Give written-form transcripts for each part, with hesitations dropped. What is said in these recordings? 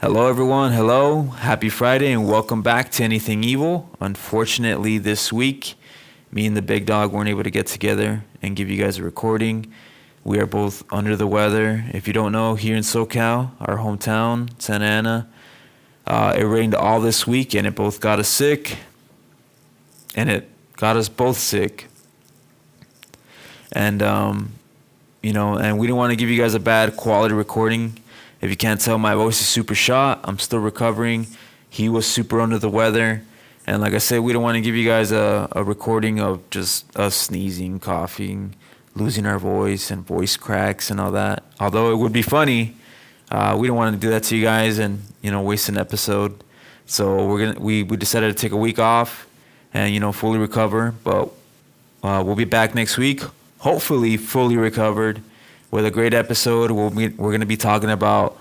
Hello, everyone. Hello. Happy Friday, and welcome back to Anything Evil. Unfortunately, this week, me and the big dog weren't able to get together and give you guys a recording. We are both under the weather. If you don't know, here in SoCal, our hometown, Santa Ana, it rained all this week, and it both got us sick, and it got us both sick. And, and we didn't want to give you guys a bad quality recording. If you can't tell, my voice is super shot. I'm still recovering. He was super under the weather. And like I said, we don't want to give you guys a recording of just us sneezing, coughing, losing our voice and voice cracks and all that. Although it would be funny, we don't want to do that to you guys and, waste an episode. So we decided to take a week off and, fully recover. But we'll be back next week, hopefully fully recovered, with a great episode. We're going to be talking about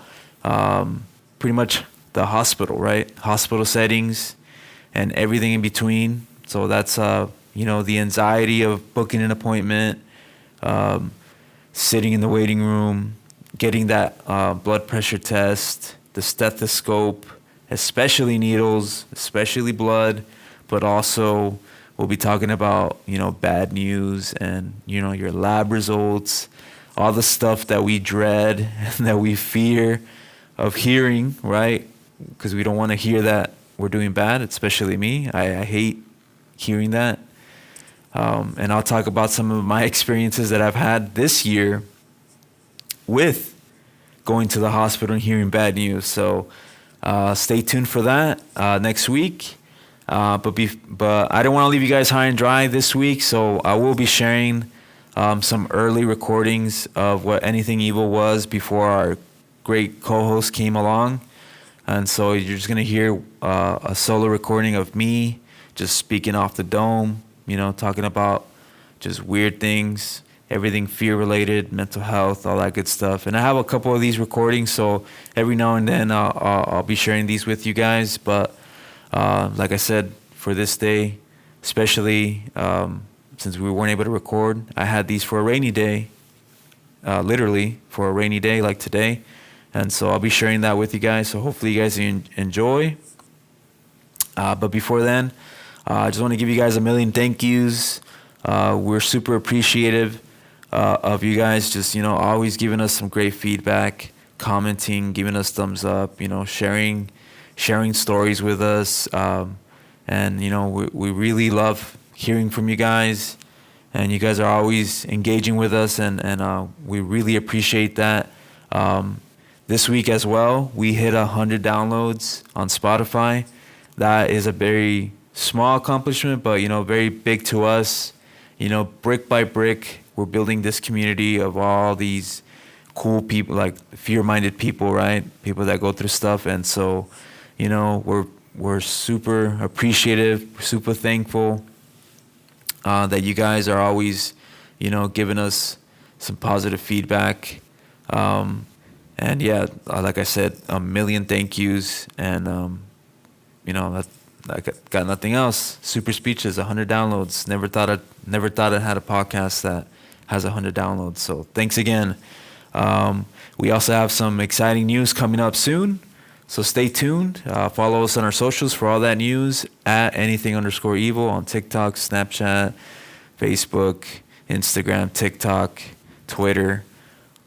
pretty much the hospital, right? Hospital settings and everything in between. So that's, the anxiety of booking an appointment, sitting in the waiting room, getting that blood pressure test, the stethoscope, especially needles, especially blood, but also we'll be talking about, bad news and, your lab results, all the stuff that we dread and that we fear of hearing, right? Because we don't want to hear that we're doing bad, especially me. I hate hearing that. And I'll talk about some of my experiences that I've had this year with going to the hospital and hearing bad news. So stay tuned for that next week. But I don't want to leave you guys high and dry this week, so I will be sharing some early recordings of what Anything Evil was before our great co-host came along. And so you're just going to hear a solo recording of me just speaking off the dome, talking about just weird things, everything fear-related, mental health, all that good stuff. And I have a couple of these recordings, so every now and then I'll be sharing these with you guys. But like I said, for this day, especially since we weren't able to record, I had these for a rainy day, literally for a rainy day like today. And so I'll be sharing that with you guys. So hopefully you guys enjoy. But before then, I just want to give you guys a million thank yous. We're super appreciative of you guys just, always giving us some great feedback, commenting, giving us thumbs up, sharing stories with us. And, we really love hearing from you guys. And you guys are always engaging with us, and we really appreciate that. This week as well, we hit 100 downloads on Spotify. That is a very small accomplishment, but, very big to us. Brick by brick, we're building this community of all these cool people, like fear-minded people, right? People that go through stuff. And so, we're super appreciative, super thankful that you guys are always, giving us some positive feedback. And yeah, like I said, a million thank yous. And, I got nothing else. Super speeches, 100 downloads. Never thought I had a podcast that has 100 downloads. So thanks again. We also have some exciting news coming up soon. So stay tuned. Follow us on our socials for all that news at anything_evil on TikTok, Snapchat, Facebook, Instagram, TikTok, Twitter,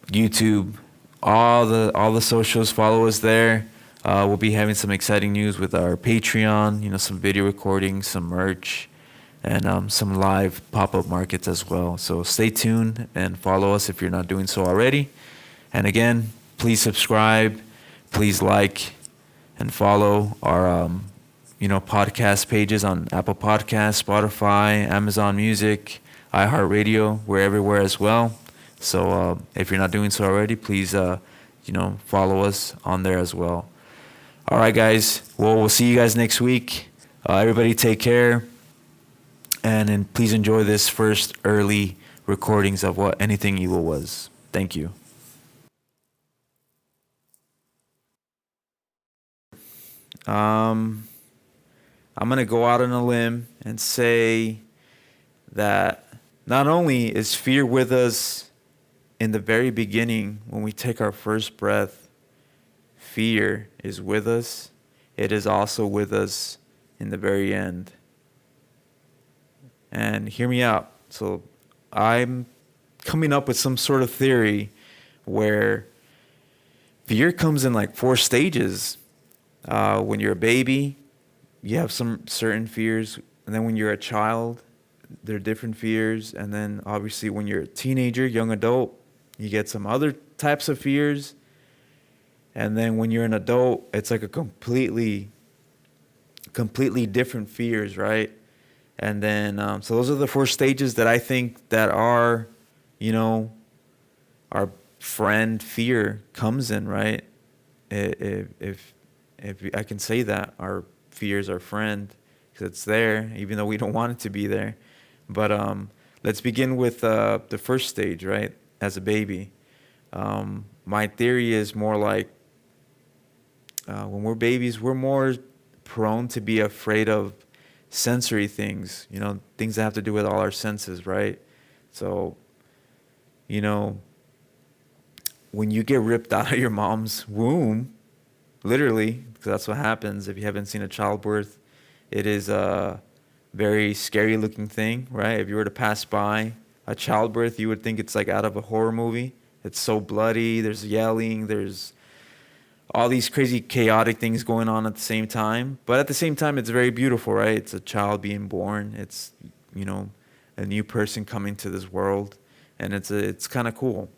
YouTube, all the socials. Follow us there. We'll be having some exciting news with our Patreon, some video recordings, some merch, and some live pop-up markets as well. So stay tuned and follow us if you're not doing so already. And again, please subscribe, please like, and follow our podcast pages on Apple Podcasts, Spotify, Amazon Music, iHeartRadio. We're everywhere as well. So if you're not doing so already, please follow us on there as well. All right, guys. Well, we'll see you guys next week. Everybody take care. And please enjoy this first early recordings of what Anything Evil was. Thank you. I'm going to go out on a limb and say that not only is fear with us in the very beginning when we take our first breath, fear is with us, it is also with us in the very end. And hear me out. So I'm coming up with some sort of theory where fear comes in like 4 stages. When you're a baby, you have some certain fears. And then when you're a child, there are different fears. And then obviously when you're a teenager, young adult, you get some other types of fears. And then when you're an adult, it's like a completely different fears, right? And then, so those are the 4 stages that I think that our, our friend fear comes in, right? If I can say that, our fear is our friend, because it's there, even though we don't want it to be there. But let's begin with the first stage, right? As a baby. My theory is more like when we're babies, we're more prone to be afraid of sensory things, things that have to do with all our senses, right? So, when you get ripped out of your mom's womb, literally, because that's what happens if you haven't seen a childbirth, it is a very scary looking thing, right? If you were to pass by a childbirth, you would think it's like out of a horror movie. It's so bloody, there's yelling, there's all these crazy chaotic things going on at the same time. But at the same time, it's very beautiful, right? It's a child being born. It's, a new person coming to this world. And it's kind of cool.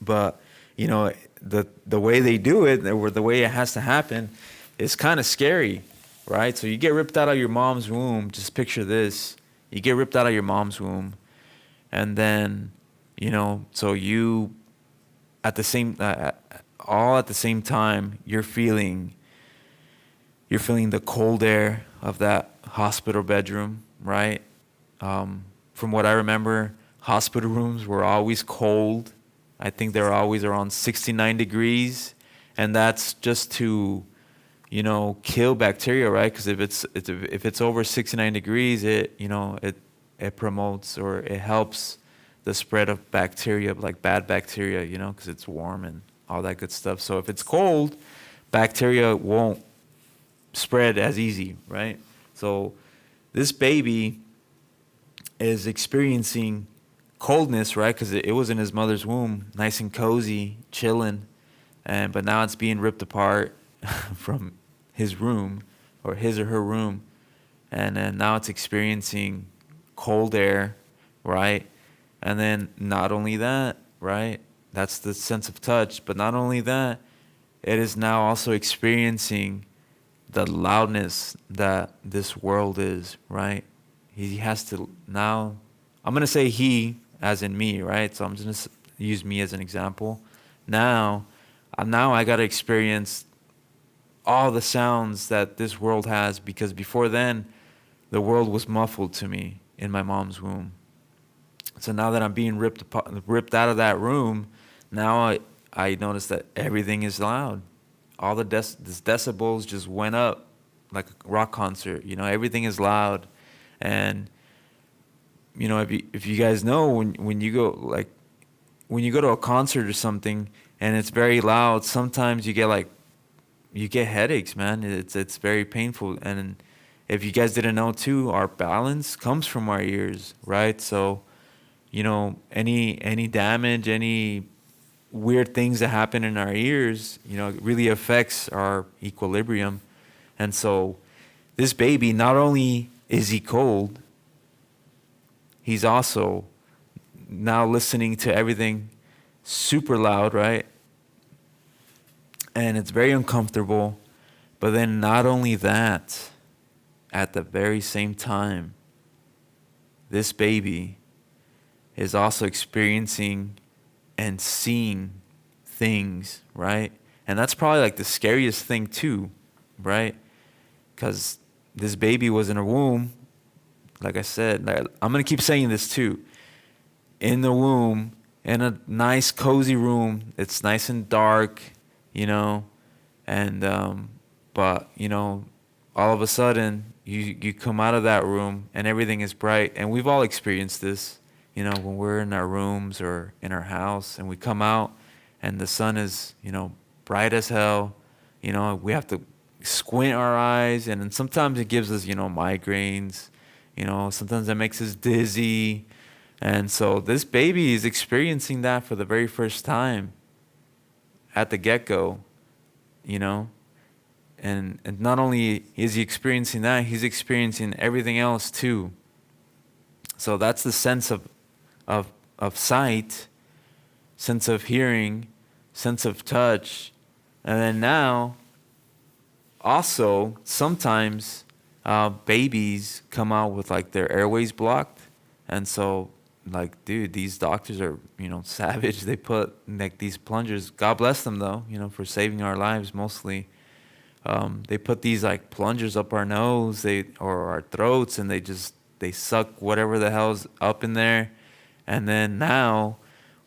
But, the way they do it, or the way it has to happen, is kind of scary, right? So you get ripped out of your mom's womb. Just picture this. You get ripped out of your mom's womb. And then, so you, at the same all at the same time, you're feeling the cold air of that hospital bedroom, right? From what I remember, hospital rooms were always cold. I think they're always around 69 degrees, and that's just to, kill bacteria, right? Because if it's over 69 degrees, it promotes, or it helps the spread of bacteria, like bad bacteria, because it's warm and all that good stuff. So if it's cold, bacteria won't spread as easy, right? So this baby is experiencing coldness, right? Because it was in his mother's womb, nice and cozy, chilling, but now it's being ripped apart from his room, or his or her room, and then now it's experiencing cold air, right? And then not only that, right? That's the sense of touch. But not only that, it is now also experiencing the loudness that this world is, right? He has to now, I'm going to say he as in me, right? So I'm just going to use me as an example. Now I got to experience all the sounds that this world has, because before then, the world was muffled to me in my mom's womb. So now that I'm being ripped out of that room, now I notice that everything is loud. All the decibels just went up like a rock concert. Everything is loud. And, if you guys know, when you go to a concert or something and it's very loud, sometimes you get headaches, man. It's very painful. And if you guys didn't know too, our balance comes from our ears, right? So, any damage, any weird things that happen in our ears, it really affects our equilibrium. And so this baby, not only is he cold, he's also now listening to everything super loud, right? And it's very uncomfortable. But then not only that, at the very same time, this baby is also experiencing and seeing things, right? And that's probably like the scariest thing too, right? Because this baby was in a womb, like I said, I'm going to keep saying this too, in the womb, in a nice cozy room. It's nice and dark, and but all of a sudden you come out of that room and everything is bright. And we've all experienced this, when we're in our rooms or in our house and we come out and the sun is bright as hell. We have to squint our eyes, and then sometimes it gives us, migraines. Sometimes it makes us dizzy. And so this baby is experiencing that for the very first time at the get-go, you know? And not only is he experiencing that, he's experiencing everything else too. So that's the sense of sight, sense of hearing, sense of touch. And then now, also, sometimes babies come out with like their airways blocked. And so, like, dude, these doctors are, savage. They put like these plungers, God bless them though, for saving our lives mostly. They put these like plungers up our nose, or our throats, and they suck whatever the hell's up in there. And then now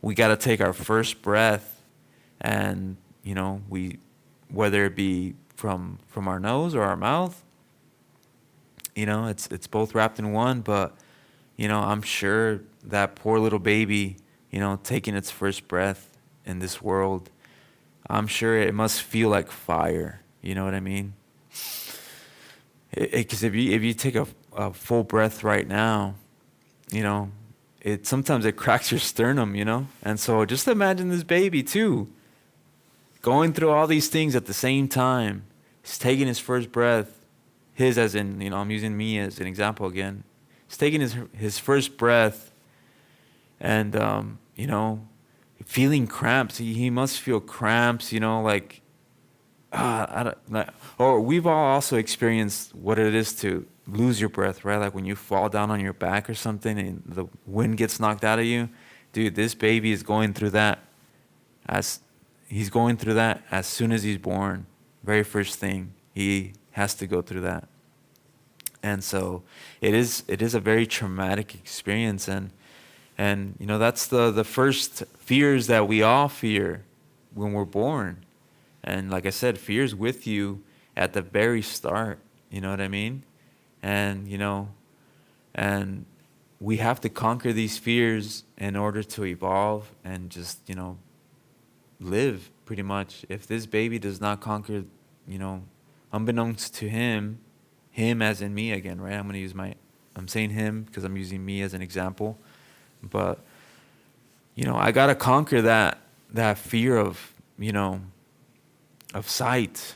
we got to take our first breath, and whether it be from our nose or our mouth, it's both wrapped in one. But I'm sure that poor little baby, taking its first breath in this world, I'm sure it must feel like fire. You know what I mean? Because if you take a full breath right now, sometimes it cracks your sternum, And so just imagine this baby too, going through all these things at the same time. He's taking his first breath, his as in, I'm using me as an example again. He's taking his first breath, and feeling cramps. He must feel cramps, like. Or we've all also experienced what it is to lose your breath, right? Like when you fall down on your back or something and the wind gets knocked out of you. Dude, this baby is going through that as soon as he's born. Very first thing, he has to go through that. And so it is a very traumatic experience, and that's the first fears that we all fear when we're born. And like I said, fear's with you at the very start. You know what I mean? And, and we have to conquer these fears in order to evolve and just, live pretty much. If this baby does not conquer, unbeknownst to him as in me again, right? I'm saying him because I'm using me as an example. But, I got to conquer that fear of, of sight,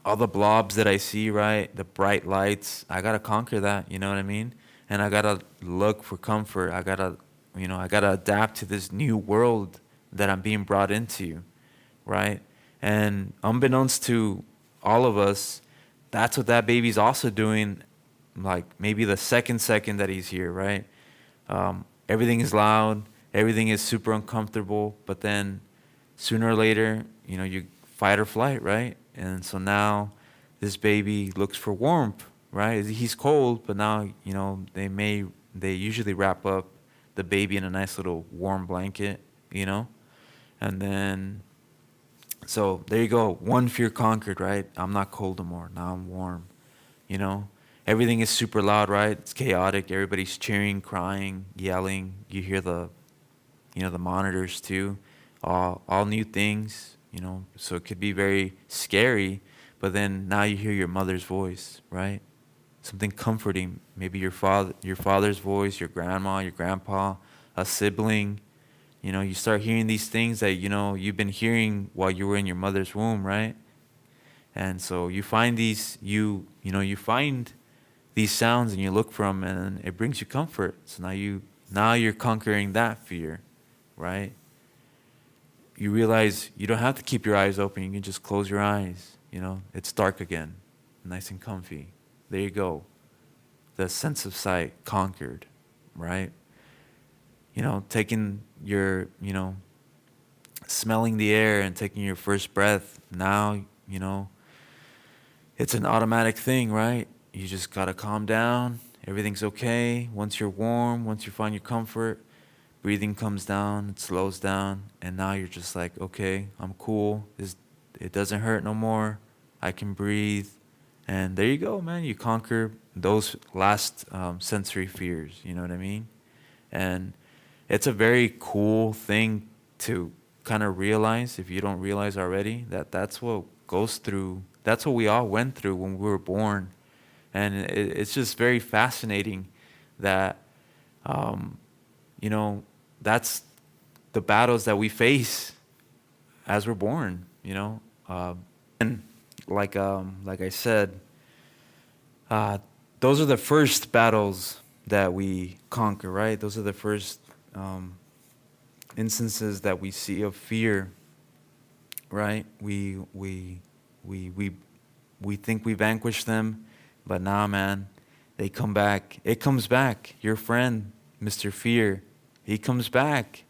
all the blobs that I see, right? The bright lights. I gotta conquer that, you know what I mean? And I gotta look for comfort. I gotta adapt to this new world that I'm being brought into, right? And unbeknownst to all of us, that's what that baby's also doing. Like maybe the second that he's here, right? Everything is loud. Everything is super uncomfortable. But then sooner or later, you fight or flight, right? And so now this baby looks for warmth, right? He's cold, but now, they usually wrap up the baby in a nice little warm blanket, And then, so there you go. One fear conquered, right? I'm not cold anymore. Now I'm warm, Everything is super loud, right? It's chaotic. Everybody's cheering, crying, yelling. You hear the monitors too. All new things. So it could be very scary, but then now you hear your mother's voice, right? Something comforting, maybe your father's voice, your grandma, your grandpa, a sibling. You start hearing these things that, you've been hearing while you were in your mother's womb, right? And so you find you find these sounds and you look for them, and it brings you comfort. So now you're conquering that fear, right? You realize you don't have to keep your eyes open. You can just close your eyes. It's dark again, nice and comfy. There you go. The sense of sight conquered, right? Taking your, smelling the air and taking your first breath. Now, it's an automatic thing, right? You just got to calm down. Everything's okay. Once you're warm, once you find your comfort, breathing comes down, it slows down, and now you're just like, okay, I'm cool. It doesn't hurt no more. I can breathe. And there you go, man. You conquer those last sensory fears, you know what I mean? And it's a very cool thing to kind of realize, if you don't realize already, that that's what we all went through when we were born. And it's just very fascinating that, um, you know, that's the battles that we face as we're born, you know. And like I said, uh, those are the first battles that we conquer, right? Those are the first instances that we see of fear, right? We we think we vanquished them, but nah, man, they come back. It comes back. Your friend, Mr. Fear, he comes back,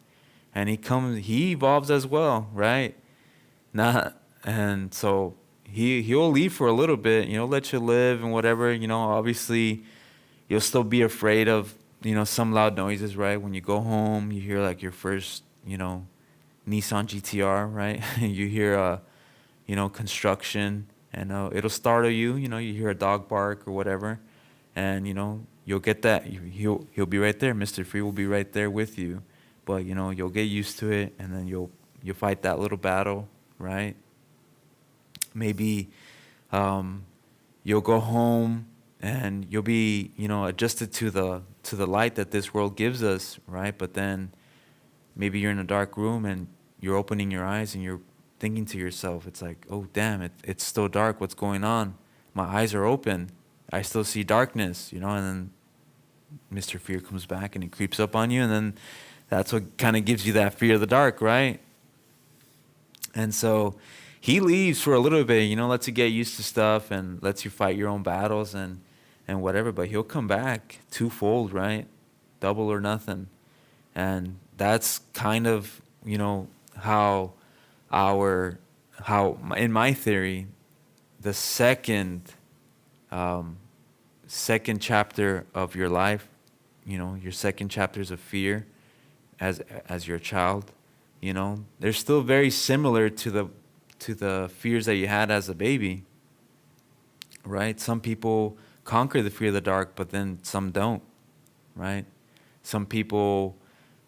and he evolves as well, right? Not and so he'll leave for a little bit, let you live and whatever, obviously you'll still be afraid of, some loud noises, right? When you go home, you hear like your first, Nissan GTR, right? You hear construction, and it'll startle you, you hear a dog bark or whatever, and you'll get that. He'll be right there. Mr. Free will be right there with you, but you'll get used to it, and then you'll fight that little battle, right? Maybe you'll go home and you'll be adjusted to the light that this world gives us, right? But then maybe you're in a dark room and you're opening your eyes and you're thinking to yourself, it's like, oh damn, it's still dark, what's going on? My eyes are open, I still see darkness, and then Mr. Fear comes back and he creeps up on you, and then that's what kind of gives you that fear of the dark, right? And so he leaves for a little bit, lets you get used to stuff and lets you fight your own battles and whatever, but he'll come back twofold, right? Double or nothing. And that's kind of, how in my theory, the second chapter of your life, your second chapters of fear as your child, they're still very similar to the fears that you had as a baby, right? Some people conquer the fear of the dark, but then some don't, right? Some people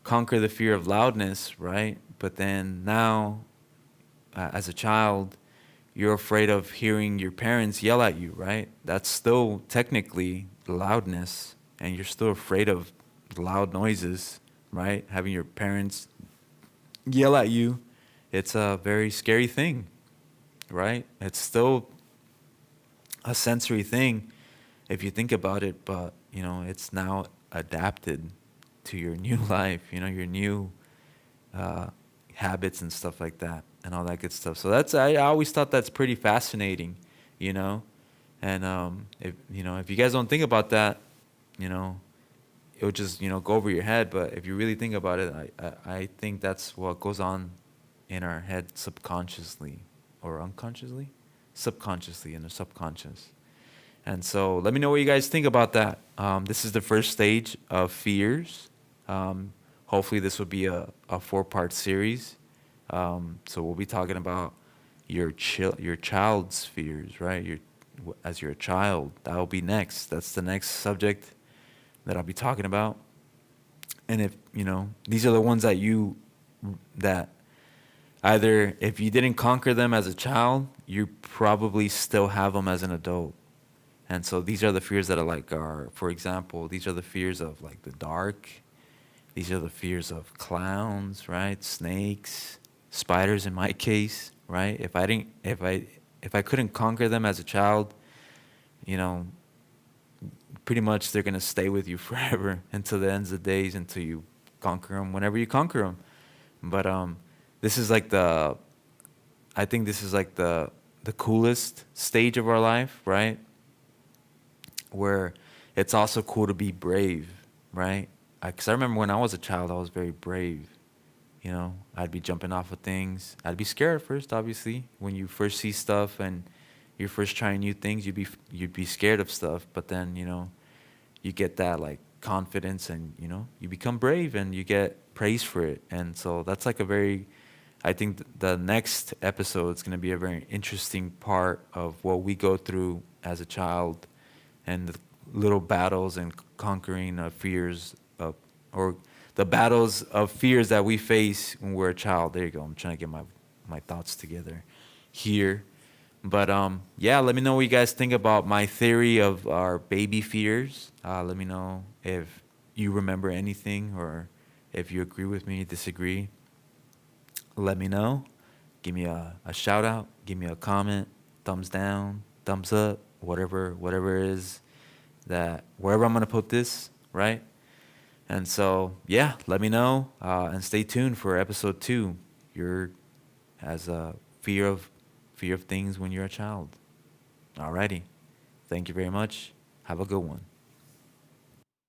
conquer the fear of loudness, right? But then now, as a child, you're afraid of hearing your parents yell at you, right? That's still technically loudness, and you're still afraid of loud noises, right? Having your parents yell at you, it's a very scary thing, right? It's still a sensory thing if you think about it, but it's now adapted to your new life, your new habits and stuff like that, and all that good stuff. So I always thought that's pretty fascinating, and if you guys don't think about that, it'll just go over your head. But if you really think about it, I think that's what goes on in our head subconsciously or unconsciously, subconsciously in the subconscious. And so let me know what you guys think about that. This is the first stage of fears. Hopefully this will be a 4-part series. So we'll be talking about your child's fears, right? As you're a child, that'll be next. That's the next subject that I'll be talking about. And if these are the ones that either if you didn't conquer them as a child, you probably still have them as an adult. And so these are the fears that for example, these are the fears of like the dark. These are the fears of clowns, right? Snakes, spiders in my case, right? If I couldn't conquer them as a child, pretty much they're going to stay with you forever until the ends of days, until you conquer them, whenever you conquer them. But this is like I think this is like the coolest stage of our life, right? Where it's also cool to be brave, right? Because I remember when I was a child, I was very brave. I'd be jumping off of things. I'd be scared at first, obviously. When you first see stuff and you're first trying new things, you'd be scared of stuff. But then, you get that like confidence, and you become brave, and you get praise for it. And so that's like I think the next episode is going to be a very interesting part of what we go through as a child, and the little battles and conquering fears or the battles of fears that we face when we're a child. There you go. I'm trying to get my thoughts together here. But yeah, let me know what you guys think about my theory of our baby fears. Let me know if you remember anything or if you agree with me, disagree. Let me know. Give me a shout out. Give me a comment. Thumbs down. Thumbs up. Whatever it is that wherever I'm gonna put this, right? And so yeah, let me know and stay tuned for episode 2. Your as a fear of things when you're a child. Alrighty. Thank you very much. Have a good one.